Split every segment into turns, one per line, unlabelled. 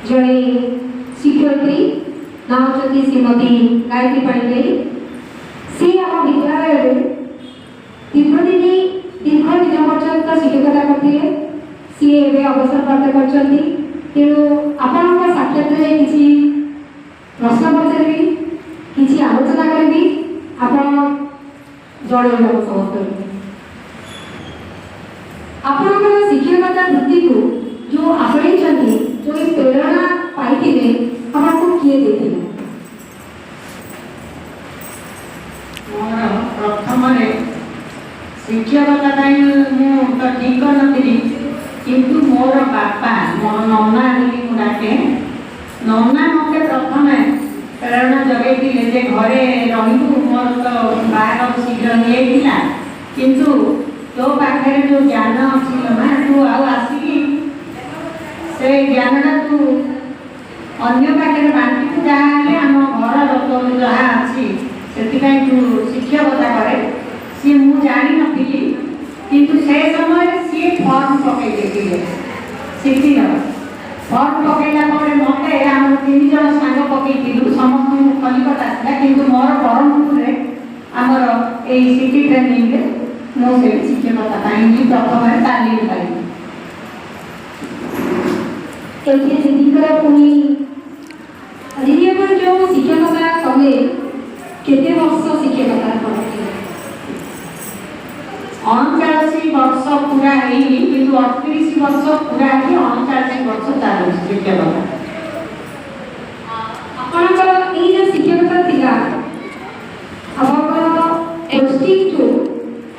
जड़े शिक्षयित्री ना होती श्रीमती गायत्री पाणिग्राही सी आम विद्यालय दीर्घदिन पर्यंत शिक्षकता करते सी एवं अवसर प्राप्त कर तेणु आपण साक्षात किसी प्रश्न पचारि किसी आलोचना करी आप जड़े समस्त आपण शिक्षकता वृत्ति को जो आपणे जो प्रेरणा पाई आपको किए देते
प्रथम शिक्षकता तो ठीक कर किंतु मोर बापा मोर नना बोली डाके नना मत प्रथम प्रेरणा जगैले जे घरे रही मोर तो बाहर शीघ्र नहीं किंतु तो पाखे जो ज्ञान अच्छी ना तू आसिकी से ज्ञानटा तू अन्य पाखे बांटी जहाँ आम घर लोक जहाँ अच्छी से तू शिक्षकता करे सी मु जानी नी किंतु से समय सी फर्म पकई शिखी फर्म पकईला मत आम 3 जन सांग पकईलु समस्त कलिकता था किंतु मोर ब्रह्मपुर आमर सिटी ट्रेनिंग मुझे शिक्षकता प्रथम तालीम पाई
पुणी दीदी जो शिक्षकता कले केते वर्ष शिक्षकता करते
39 वर्ष पूरा है किंतु 38 वर्ष पूरा है 39 वर्ष चालू शिक्षकता
आपनकर ई जे शिक्षकता थिला आपनकर posting to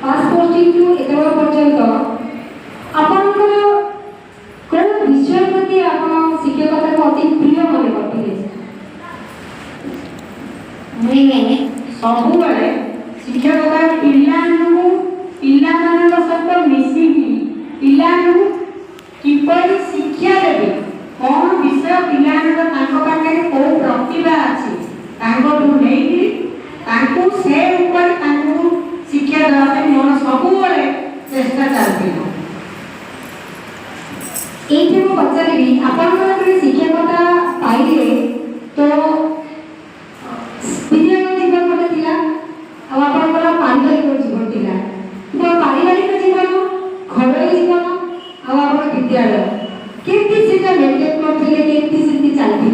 first posting to Etawah पर्यंत आपनकर कोन विषय प्रति आपन शिक्षकता को अति प्रिय मन करथिले
मैं सबु बेले शिक्षकता पिला सहित मिसिकी पिला किपरि शिक्षा देवे कौन विषय पिला पाखे कौ प्रतिभा अच्छी से शिक्षा देवाई मोर सबु चेष्टा चलती
ये पचारि आप शिक्षकता पाइले तो विद्यालय जीवन गोटे थी पारिवारिक जीवन थी तो पारिवारिक जीवन घर जीवन आप विद्यालय केमती से मेंटेन करते केमती चलती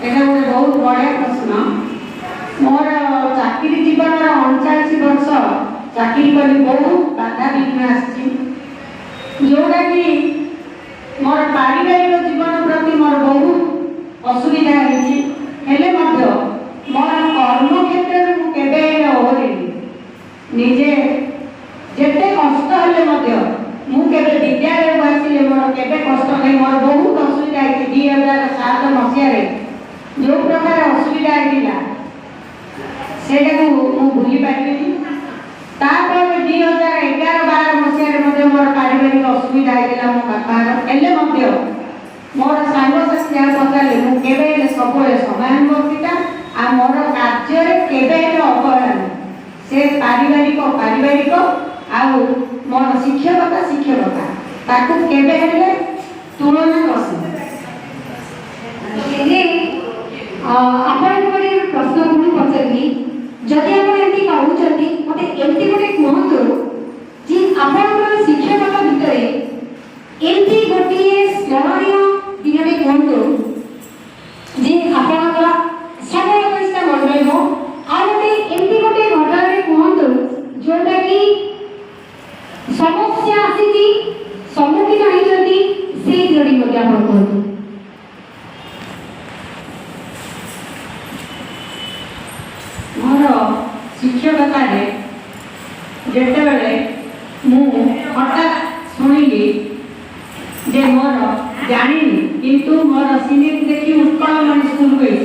एटा गोटे बहुत बढ़िया प्रश्न मोर चाकरी जीवन 39 वर्ष चाकरी करी बहुत बाधा विघ्न आसी जोटा कि मोर पारिवारिक जीवन प्रति मोर बहुत असुविधा हेले मोर कर्म क्षेत्र में केबे ओहरी निजे जेते कष्ट हेले मुझे विद्यालय को आसिले मोर केबे कष्ट नहीं मोर बहुत असुविधा है 2007 मसीह जो प्रकार असुविधा है से भूली पारि तापर 2011-12 मसीह मोर पारिवारिक असुविधा होता मो बापार हेले मोर सांगसाथी जहाँ पचारे मुझे सब समयानुवर्तिता आ मोर कार्य केबे अवहेला से पारिवारिक आउ मोर शिक्षकता ताकू केबे हेले तुलना
आपन गोटे प्रश्न पुणी पचारि जदि आप एमती कहते मत एमती गोटे कहतु जी आप शिक्षकता भितर एमती गोटे स्मरणीय दिन कहतु जी आप सब से मन रहा आ गोटे एमती गोटे घटना कहतु जोटा कि समस्या आसी सम्मुखीन होती से जोड़ी आप कहतु
मोर शिक्षकता जिते बड़े हठात शुणिली जे मोर जानी किंतु मोर सीनियर देखी उत्कल मन स्कूल गई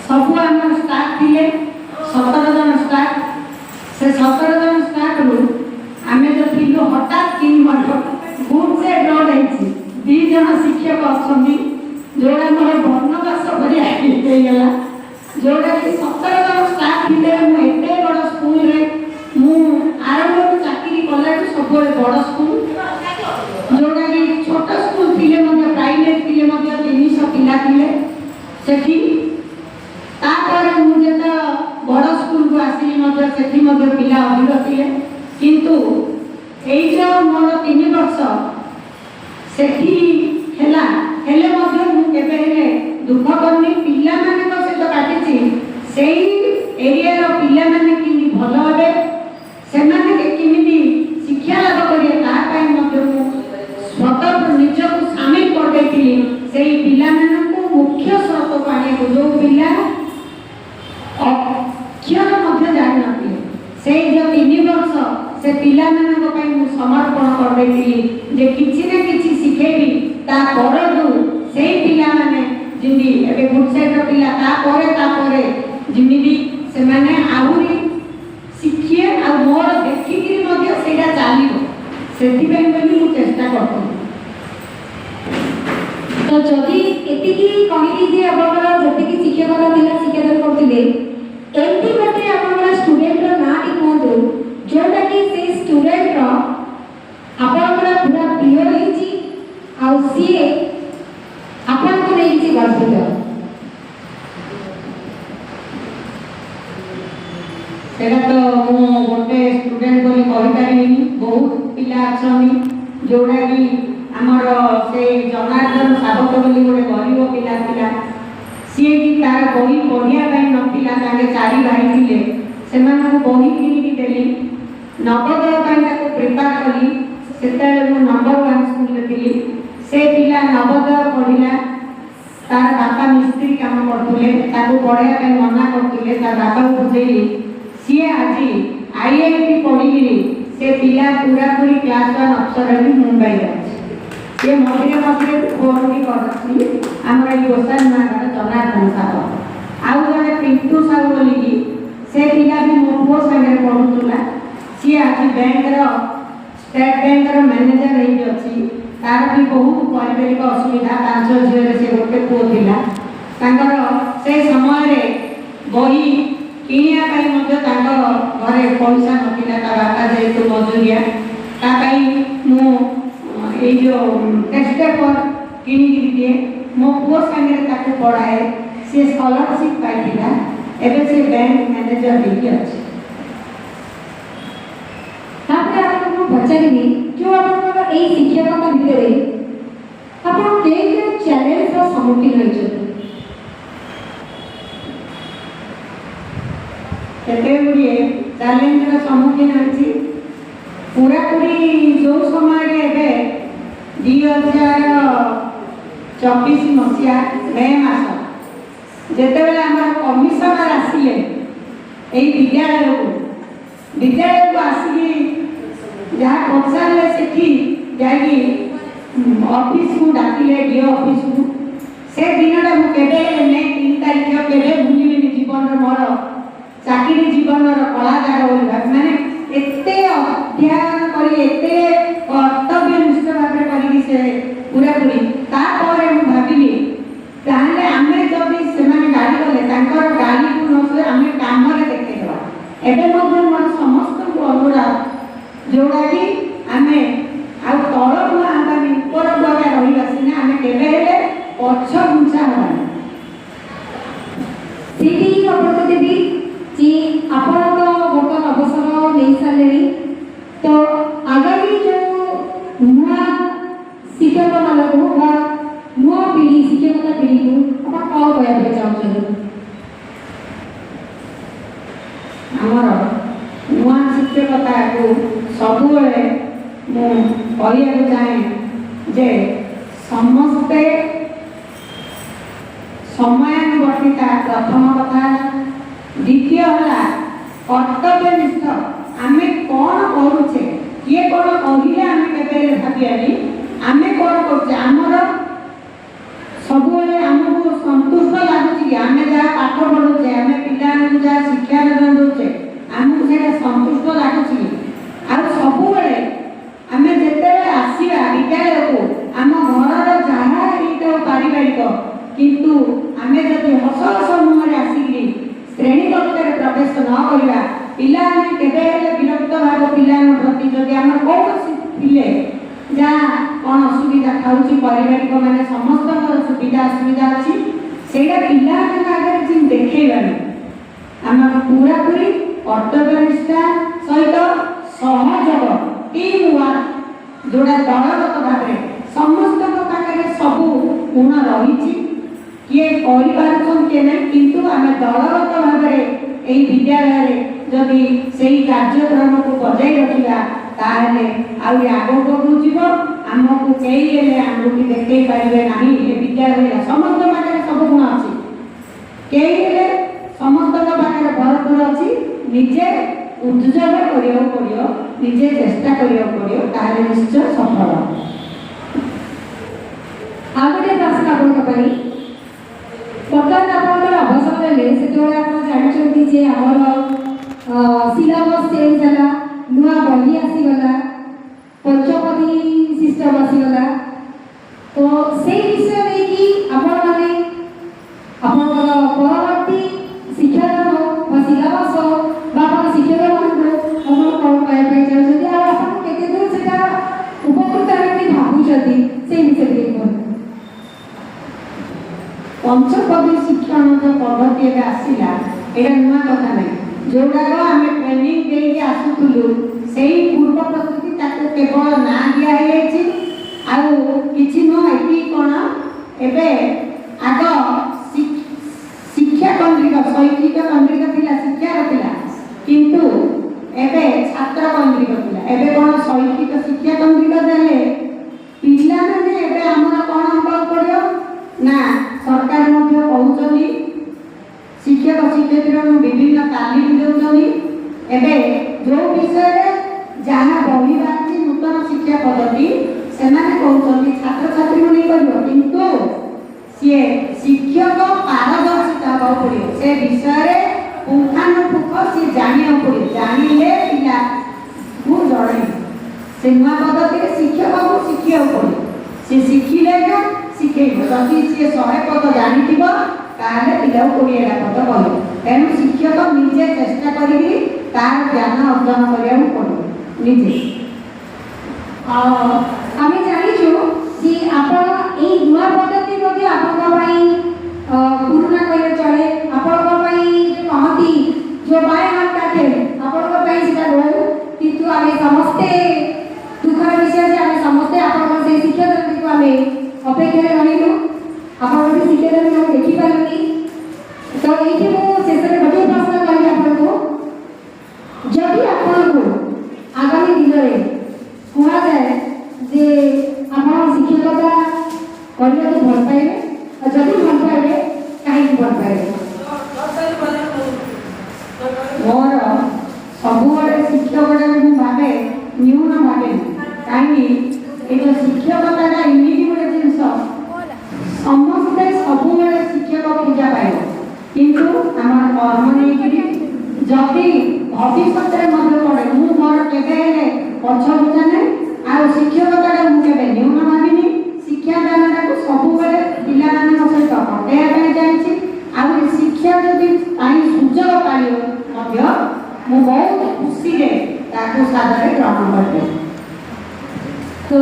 सबू आम स्टाफ थे 17 जन स्टाफ से 17 जन स्टाफ रु आम जो थी हठात 3 वर्ष ग्रुप से ब्लड है 2 जन शिक्षक अच्छा जोड़ा मोर वर्णवास करगला जोड़ा कि 17 जन स्टाफ थे मुझे बड़ स्कूल आरंभ चाकरी कला सब बड़ स्कूल जोड़ा ସେଠି ତାପରେ ମୁଁ ଯେତେ ବଡ଼ ସ୍କୁଲକୁ ଆସିଲି ମଧ୍ୟ ସେଠି ମଧ୍ୟ ପିଲା ଅଧିକ ଥିଲେ, କିନ୍ତୁ ଏଇ ଯେଉଁ ମୋର 3 ବର୍ଷ ସେଠି ହେଲା ହେଲେ ମଧ୍ୟ ମୁଁ କେବେ ହେଲେ ଦୁଃଖ କରିନି। ପିଲାମାନଙ୍କ ସହିତ କାଟିଛି ସେଇ ଏରିଆର ପିଲାମାନେ କେମିତି ଭଲ ହେବେ, ସେମାନେ କେମିତି ଶିକ୍ଷା ଲାଭ କରିବେ ତା ପାଇଁ ମଧ୍ୟ ମୁଁ ସ୍ୱତଃ ନିଜକୁ ସାମିଲ କରିଦେଇଥିଲି ସେଇ ପିଲାମାନଙ୍କୁ ମୁଖ୍ୟ ସ୍ରୋତକୁ ଆଣିବାକୁ। ଯେଉଁ ପିଲା ଅକ୍ଷର ମଧ୍ୟ ଜାଣିନଥିଲେ ସେଇ ଯେଉଁ 3 ବର୍ଷ ସେ ପିଲାମାନଙ୍କ ପାଇଁ ମୁଁ ସମର୍ପଣ କରିଦେଇଥିଲି ଯେ କିଛି ନା କିଛି ଶିଖେଇବି। ତା ପରଠୁ ସେଇ ପିଲାମାନେ ଯେମିତି ଏବେ ଗୁଡ୍ ସାଇଡ୍ର ପିଲା ତାପରେ ଯେମିତି ସେମାନେ ଆହୁରି ଶିଖିବେ ଆଉ ମୋର ଦେଖିକିରି ମଧ୍ୟ ସେଇଟା ଚାଲିବ, ସେଥିପାଇଁ ବୋଲି ମୁଁ ଚେଷ୍ଟା କରୁଥିଲି।
ତ ଯଦି ଏତିକି କହିଲି ଯେ ଆପଣଙ୍କର ଯେତିକି ଶିକ୍ଷକତା ଥିଲା ଶିକ୍ଷାଦାନ କରୁଥିଲେ, ଏମିତି ଗୋଟେ ଆପଣଙ୍କର ଷ୍ଟୁଡେଣ୍ଟର ନାଁଟି କୁହନ୍ତୁ ଯୋଉଟାକି ସେଇ ଷ୍ଟୁଡେଣ୍ଟର ଆପଣଙ୍କର ପୁରା ପ୍ରିୟ ହେଇଛି ଆଉ ସିଏ ଆପଣଙ୍କୁ ନେଇକି ସେ ଗର୍ବିତ।
ସେଇଟା ତ ମୁଁ ଗୋଟେ ଷ୍ଟୁଡେଣ୍ଟ ବୋଲି କହିପାରିବିନି, ବହୁତ ପିଲା ଅଛନ୍ତି ଯେଉଁଟାକି ଆମର ସେଇ ଜନାର୍ଦ୍ଦନ ସାବତ ବୋଲି ଗୋଟେ ଗରିବ ପିଲା ଥିଲା, ସିଏ କି ତାର ବହି ପଢ଼ିବା ପାଇଁ ନଥିଲା, ତାଙ୍କେ 4 ଭାଇ ଥିଲେ, ସେମାନଙ୍କୁ ବହି କିଣିକି ଦେଲି, ନବୋଦୟ ପାଇଁ ତାକୁ ପ୍ରିପେୟାର କଲି। ସେତେବେଳେ ମୁଁ ନମ୍ବର 1 ସ୍କୁଲରେ ଥିଲି। ସେ ପିଲା ନବୋଦୟ ପଢ଼ିଲା, ତାର ବାପା ମିସ୍ତ୍ରୀ କାମ କରୁଥିଲେ, ତାକୁ ପଢ଼ାଇବା ପାଇଁ ମନା କରୁଥିଲେ, ତା ବାପାକୁ ବୁଝେଇଲି, ସିଏ ଆଜି IIT ପଢ଼ିକିରି ସେ ପିଲା ପୁରାପୁରି କ୍ଲାସ୍ 1 ଅଫସର ହେଇ ମୁମ୍ବାଇରେ ଅଛି। ସେ ମଝିରେ ଫୋନ୍ ବି କରୁଛି ଆମର ଏଇ ଗୋସାଇ ମାଙ୍କର ଜନାର୍ଦ୍ଦନ ସାହୁ। ଆଉ ଜଣେ ପିଣ୍ଟୁ ସାହୁ ବୋଲିକି ସେ ପିଲା ବି ମୋ ପୁଅ ସାଙ୍ଗରେ ପଢ଼ୁଥିଲା, ସିଏ ଆଜି ବ୍ୟାଙ୍କର ଷ୍ଟେଟ୍ ବ୍ୟାଙ୍କର ମ୍ୟାନେଜର ହେଇକି ଅଛି। ତାର ବି ବହୁତ ପାରିବାରିକ ଅସୁବିଧା, 5 ଝିଅରେ ସେ ଗୋଟେ ପୁଅ ଥିଲା। ତାଙ୍କର ସେ ସମୟରେ ବହି କିଣିବା ପାଇଁ ମଧ୍ୟ ତାଙ୍କ ଘରେ ପଇସା ନଥିଲା, ତା ବାପା ଯେହେତୁ ମଜୁରିଆ, ତା ପାଇଁ ମୁଁ ଏଇ ଯେଉଁ ଟେଷ୍ଟ ପେପର କିଣିକିରି ଦିଏ, ମୋ ପୁଅ ସାଙ୍ଗରେ ତାକୁ ପଢ଼ାଏ, ସେ ସ୍କଲାରସିପ୍ ପାଇଥିଲା, ଏବେ ସେ ବ୍ୟାଙ୍କ ମ୍ୟାନେଜର ହେଇକି ଅଛି।
ତାପରେ ଆପଣଙ୍କୁ ପଚାରିବି ଯେଉଁ ଆପଣଙ୍କର ଏଇ ଶିକ୍ଷକତା ଭିତରେ ଆପଣ କେଉଁ କେଉଁ ଚ୍ୟାଲେଞ୍ଜର ସମ୍ମୁଖୀନ ହୋଇଛନ୍ତି?
କେତେ ଗୁଡ଼ିଏ ଚ୍ୟାଲେଞ୍ଜର ସମ୍ମୁଖୀନ ହୋଇଛି। ପୁରାପୁରି ଯେଉଁ ସମୟରେ ଏବେ 2024 ମସିହା ମେ ମାସ ଯେତେବେଳେ ଆମର କମିଶନର ଆସିଲେ ଏଇ ବିଦ୍ୟାଳୟକୁ ଆସିକି ଯାହା ପଚାରିଲେ, ସେଠି ଯାଇକି ଅଫିସକୁ ଡାକିଲେ, DO ଅଫିସକୁ। ସେ ଦିନଟା ମୁଁ କେବେ ମେ 3 ତାରିଖ କେବେ ଭୁଲିବିନି ଜୀବନର, ମୋର ଚାକିରି ଜୀବନର କଳାକାର ବୋଲି ଭାବି, ମାନେ ଏତେ ଅଧ୍ୟୟନ କରି ଏତେ କର୍ତ୍ତବ୍ୟନିଷ୍ଠ ଭାବରେ କରିକି ସେ ପୁରାପୁରି। ତାପରେ ମୁଁ ଭାବିଲି ତାହେଲେ ଆମେ ଯଦି ସେମାନେ ଗାଡ଼ି କଲେ ତାଙ୍କର ଗାଡ଼ିକୁ ନ ଶୁଏ ଆମେ କାମରେ ଦେଖେଇଦେବା। ଏବେ ମଧ୍ୟ ମୋର ସମସ୍ତଙ୍କୁ ଅନୁରୋଧ ଯେଉଁଟାକି ଆମେ ଆଉ ତଳକୁ ଆଣିବାନି, ଉପରକୁ ଆଗା ରହିବା, ସିନା ଆମେ କେବେ ହେଲେ ପଛ ଘୁଞ୍ଚା ହେବାନି।
ସେଇଠି ଆପଣଙ୍କୁ ଦେବି ଯେ ଆପଣ ତ ବର୍ତ୍ତମାନ ଅବସର ନେଇସାରିଲେଣି, ତ ଆଗାମୀ ଯେଉଁ ନୂଆ ଶିକ୍ଷକମାନଙ୍କୁ ବା ନୂଆ ପିଢ଼ି ଶିକ୍ଷକତା ପିଢ଼ିକୁ ଆପଣ କ'ଣ କହିବା ପାଇଁ ଚାହୁଁଛନ୍ତି?
ଆମର ନୂଆ ଶିକ୍ଷକତାକୁ ସବୁବେଳେ ମୁଁ କହିବାକୁ ଚାହେଁ ଯେ ସମସ୍ତେ ସମୟାନୁବର୍ତ୍ତିତା ପ୍ରଥମ କଥା ହେଲା, ଦ୍ୱିତୀୟ ହେଲା କର୍ତ୍ତବ୍ୟନିଷ୍ଠ। ଆମେ କ'ଣ କରୁଛେ, କିଏ କ'ଣ କହିଲେ ଆମେ କେବେ ଭାବିବାନି, ଆମେ କ'ଣ କରୁଛେ, ଆମର ସବୁବେଳେ ଆମକୁ ସନ୍ତୁଷ୍ଟ ଲାଗୁଛି କି ଆମେ ଯାହା ପାଠ ପଢ଼ୁଛେ, ଆମେ ପିଲାମାନଙ୍କୁ ଯାହା ଶିକ୍ଷାଦାନ ଦେଉଛେ, ଆମକୁ ସେଇଟା ସନ୍ତୁଷ୍ଟ ଲାଗୁଛି କି? ଆଉ ସବୁବେଳେ ଆମେ ଯେତେବେଳେ ଆସିବା ବିଦ୍ୟାଳୟକୁ, ଆମ ଘରର ଯାହା ହେଇଥାଉ ପାରିବାରିକ, କିନ୍ତୁ ଆମେ ଯଦି ହସ ହସ ମୁହଁରେ ଆସିକି ଶ୍ରେଣୀ କକ୍ଷରେ ପ୍ରବେଶ ନ କରିବା, ପିଲାମାନେ କେବେ ହେଲେ ବିରକ୍ତ ଭାବ ପିଲାଙ୍କ ପ୍ରତି। ଯଦି ଆମର କୌଣସି ପିଲେ ଯାହା କ'ଣ ଅସୁବିଧା ଖାଉଛି, ପାରିବାରିକ ମାନେ ସମସ୍ତଙ୍କର ସୁବିଧା ଅସୁବିଧା ଅଛି, ସେଇଟା ପିଲାମାନଙ୍କ ଆଗରେ ଯେମିତି ଦେଖେଇବାନି ଆମେ ପୁରାପୁରି କର୍ତ୍ତବ୍ୟନିଷ୍ଠା ସହିତ ସହଯୋଗ ଟିମ୍ ୱାର୍କ ଯୋଉଟା ଦଳଗତ ଭାବରେ ସମସ୍ତଙ୍କ ପାଖରେ ସବୁ ଗୁଣ ରହିଛି, କିଏ କରିପାରୁଛନ୍ତି କିଏ ନାହିଁ, କିନ୍ତୁ ଆମେ ଦଳଗତ ଭାବରେ ଏହି ବିଦ୍ୟାଳୟରେ ଯଦି ସେହି କାର୍ଯ୍ୟକ୍ରମକୁ ବଜାଇ ରଖିବା ତାହେଲେ ଆହୁରି ଆଗକୁ ଯିବ। ଆମକୁ କେହି ହେଲେ ଆଙ୍ଗୁଠି ଦେଖେଇ ପାରିବେ ନାହିଁ। ଏ ବିଦ୍ୟାଳୟରେ ସମସ୍ତଙ୍କ ପାଖରେ ସବୁ ଗୁଣ ଅଛି, କେହି ହେଲେ ସମସ୍ତଙ୍କ ପାଖରେ ଭରପୁର ଅଛି। ନିଜେ ଉଦ୍ଯୋଗ କରିବାକୁ ପଡ଼ିବ, ନିଜେ ଚେଷ୍ଟା କରିବାକୁ ପଡ଼ିବ, ତାହେଲେ ନିଶ୍ଚୟ ସଫଳ।
ଆଉ ଗୋଟେ ପ୍ରଶ୍ନ ଆପଣଙ୍କ ପାଇଁ, ବର୍ତ୍ତମାନ ଆପଣଙ୍କର ଅବସର ନେଲେ ସେତେବେଳେ ଆପଣ ଜାଣିଛନ୍ତି ଯେ ଆମର ସିଲାବସ୍ ଚେଞ୍ଜ ହେଲା, ନୂଆ ବହି ଆସିଗଲା, ପଞ୍ଚପଦୀ ସିଷ୍ଟମ ଆସିଗଲା, ତ ସେଇ ବିଷୟ ନେଇକି ଆପଣମାନେ ଆପଣଙ୍କର ପରବର୍ତ୍ତୀ ଶିକ୍ଷାଦାନ ବା ସିଲାବସ୍ ବା ଆପଣ ଶିକ୍ଷକମାନଙ୍କୁ ଆପଣ କ'ଣ କହିବା ପାଇଁ ଚାହୁଁଛନ୍ତି, ଆଉ ଆପଣ କେତେ ଦୂର ସେଟା ଉପକୃତ ହେବେ ଭାବୁଛନ୍ତି ସେଇ ବିଷୟରେ ଟିକେ କୁହନ୍ତୁ।
ପଞ୍ଚପଦୀ ଶିକ୍ଷଣ ଯେଉଁ ପଦ୍ଧତି ଏବେ ଆସିଲା ଏଇଟା ନୂଆ କଥା ନାହିଁ। ଯୋଉଟାକ ଆମେ ଟ୍ରେନିଂ ଦେଇକି ଆସୁଥିଲୁ ସେଇ ପୂର୍ବ ପ୍ରସ୍ତୁତି ତାକୁ କେବଳ ନାଁ ଦିଆ ହେଇଯାଇଛି, ଆଉ କିଛି ନୁହଁ। ଏଠି କ'ଣ ଏବେ ଆଗ ଶିକ୍ଷା କୈନ୍ଦ୍ରିକ ଶୈକ୍ଷିକ କୈନ୍ଦ୍ରିକ ଥିଲା, ଶିକ୍ଷାର ଥିଲା, କିନ୍ତୁ ଏବେ ଛାତ୍ର କୈନ୍ଦ୍ରିକ ଥିଲା। ଏବେ କ'ଣ ଶୈକ୍ଷିକ ଶିକ୍ଷା କୈନ୍ଦ୍ରିକ ଦେଲେ ପିଲାମାନେ ଏବେ ଆମର କ'ଣ ହେବାକୁ ପଡ଼ିବ ନା ସରକାର ମଧ୍ୟ କହୁଛନ୍ତି, ଶିକ୍ଷକ ଶିକ୍ଷୟିତ୍ରୀମାନଙ୍କୁ ବିଭିନ୍ନ ତାଲିମ ଦେଉଛନ୍ତି। ଏବେ ଯେଉଁ ବିଷୟରେ ଯାହା ବହି ବାହାରିଛି ନୂତନ ଶିକ୍ଷା ପଦ୍ଧତି ସେମାନେ କହୁଛନ୍ତି ଛାତ୍ରଛାତ୍ରୀଙ୍କୁ ନେଇ କରିବ, କିନ୍ତୁ ସିଏ ଶିକ୍ଷକ ପାରଦର୍ଶିତା ହେବାକୁ ପଡ଼ିବ। ସେ ବିଷୟରେ ପୁଙ୍ଖାନୁପୁଙ୍ଖ ସିଏ ଜାଣିବାକୁ ପଡ଼ିବ, ଜାଣିଲେ ପିଲାକୁ ଜଣେଇବ। ସେ ନୂଆ ପଦ୍ଧତିରେ ଶିକ୍ଷକଙ୍କୁ ଶିଖିବାକୁ ପଡ଼ିବ, ସେ ଶିଖିଲେ ନା ଶିଖେଇବ। ଯଦି ସିଏ 100 ପଦ ଜାଣିଥିବ ତାହେଲେ ପିଲାକୁ 20ଟା ପଦ କହିବ। ତେଣୁ ଶିକ୍ଷକ ନିଜେ ଚେଷ୍ଟା କରିକି ତାର ଜ୍ଞାନ ଅର୍ଜନ କରିବାକୁ ପଡ଼ିବ ନିଜେ।
ଆମେ ଜାଣିଛୁ ଯେ ଆପଣ ଏଇ ନୂଆ ପଦ୍ଧତି ମଧ୍ୟ ଆପଣଙ୍କ ପାଇଁ ପୁରୁଣା କହିଲେ ଚଳେ। ଆପଣଙ୍କ ପାଇଁ କହନ୍ତି ଯୋ ବାଏ ହାତ କାଟେ, ଆପଣଙ୍କ ପାଇଁ ସେଟା ବହୁ, କିନ୍ତୁ ଆମେ ସମସ୍ତେ ଦୁଃଖର ବିଷୟ ଯେ ଆମେ ସମସ୍ତେ ଆପଣଙ୍କର ସେଇ ଶିକ୍ଷାଦାନକୁ ଆମେ ଅପେକ୍ଷାରେ ରହିଲୁ। ଆପଣଙ୍କ ସେ ଶିକ୍ଷାଦାନ ଆମେ ଦେଖିପାରିଲୁନି। ତ ଏଇଠି ମୁଁ ଶେଷରେ ଗୋଟିଏ ପ୍ରଶ୍ନ କହିବି ଆପଣଙ୍କୁ, ଯଦି ଆପଣଙ୍କୁ ଆଗାମୀ ଦିନରେ କୁହାଯାଏ ଯେ ଆପଣ ଶିକ୍ଷକତା କରିବାକୁ ଭଲ ପାଇବେ, ଆଉ ଯଦି ଭଲ ପାଇବେ କାହିଁକି ଭଲ ପାଇବେ?
ମୋର ସବୁବେଳେ ଶିକ୍ଷକଟାକୁ ମୁଁ ଭାବେ ନ୍ୟୁନ ଭାବେନି, କାହିଁକି ଏ ଯେଉଁ ଶିକ୍ଷକତାଟା ଏମିତି ଗୋଟେ ଜିନିଷ ସମସ୍ତେ ସବୁବେଳେ ଶିକ୍ଷକ ପୂଜା ପାଇବ, କିନ୍ତୁ ଆମର କର୍ମ ନେଇକିରି ଯଦି ଭବିଷ୍ୟତରେ ମଧ୍ୟ ପଡ଼େ ମୁଁ ମୋର କେବେ ହେଲେ ପଛଘୁଞ୍ଚା ନାହିଁ। ଆଉ ଶିକ୍ଷକତାଟା ମୁଁ କେବେ ନ୍ୟୁନ ଭାବିନି। ଶିକ୍ଷାଦାନଟାକୁ ସବୁବେଳେ ପିଲାମାନଙ୍କ ସହିତ କଟେଇବା ପାଇଁ ଯାଇଛି। ଆଉ ଶିକ୍ଷା ଯଦି ପାଇଁ ସୁଯୋଗ ପାଇବ ମଧ୍ୟ ମୁଁ ବହୁତ ଖୁସିରେ ତାକୁ ସାଦରେ ଗ୍ରହଣ କରିବି।
ତ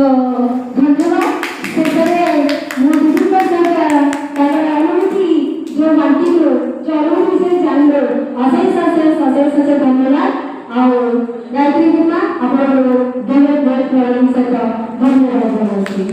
ଧନ୍ୟବାଦ। ଶେଷରେ ମୁଁ ତାଙ୍କର ଅନୁଭୂତି ଯେଉଁ ବାଣ୍ଟିଲୁ, ଯେଉଁ ଅନୁଭୂତି ବିଷୟରେ ଜାଣିଲୁ, ଅଶେଷ ଧନ୍ୟବାଦ। ଆଉ ଗାୟତ୍ରୀ ଗୁମା ଆପଣଙ୍କୁ ବହୁତ ସହିତ ଧନ୍ୟବାଦ ଜଣାଉଛି।